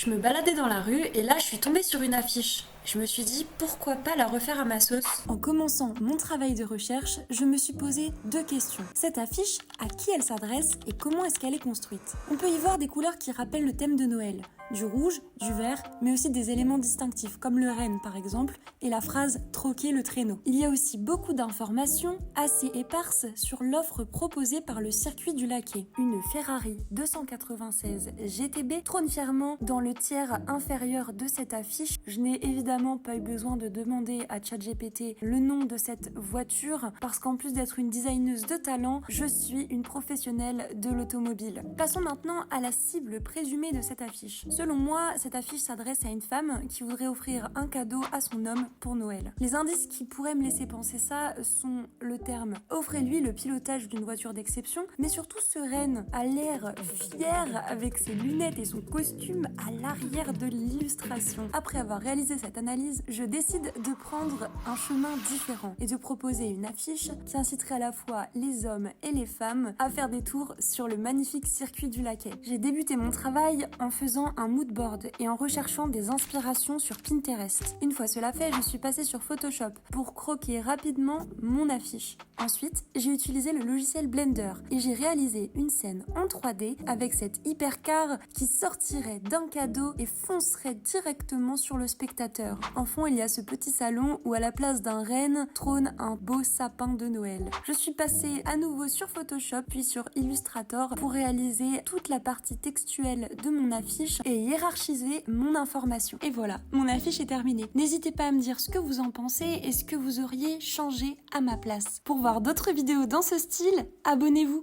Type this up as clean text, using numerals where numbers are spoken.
Je me baladais dans la rue et là je suis tombée sur une affiche. Je me suis dit pourquoi pas la refaire à ma sauce. En commençant mon travail de recherche, je me suis posé deux questions. Cette affiche, à qui elle s'adresse et comment est-ce qu'elle est construite? On peut y voir des couleurs qui rappellent le thème de Noël. Du rouge, du vert, mais aussi des éléments distinctifs comme le renne par exemple et la phrase « troquer le traîneau ». Il y a aussi beaucoup d'informations assez éparses sur l'offre proposée par le circuit du Laquais. Une Ferrari 296 GTB trône fièrement dans le tiers inférieur de cette affiche. Je n'ai évidemment pas eu besoin de demander à ChatGPT le nom de cette voiture parce qu'en plus d'être une designeuse de talent, je suis une professionnelle de l'automobile. Passons maintenant à la cible présumée de cette affiche. Selon moi, cette affiche s'adresse à une femme qui voudrait offrir un cadeau à son homme pour Noël. Les indices qui pourraient me laisser penser ça sont le terme « offrez-lui le pilotage d'une voiture d'exception », mais surtout sereine, a l'air fière avec ses lunettes et son costume à l'arrière de l'illustration. Après avoir réalisé cette analyse, je décide de prendre un chemin différent et de proposer une affiche qui inciterait à la fois les hommes et les femmes à faire des tours sur le magnifique circuit du Laquais. J'ai débuté mon travail en faisant un mood board et en recherchant des inspirations sur Pinterest. Une fois cela fait, je suis passée sur Photoshop pour croquer rapidement mon affiche. Ensuite, j'ai utilisé le logiciel Blender et j'ai réalisé une scène en 3D avec cette hypercar qui sortirait d'un cadeau et foncerait directement sur le spectateur. En fond, il y a ce petit salon où à la place d'un renne trône un beau sapin de Noël. Je suis passée à nouveau sur Photoshop puis sur Illustrator pour réaliser toute la partie textuelle de mon affiche et hiérarchiser mon information. Et voilà, mon affiche est terminée. N'hésitez pas à me dire ce que vous en pensez et ce que vous auriez changé à ma place. Pour voir d'autres vidéos dans ce style, abonnez-vous.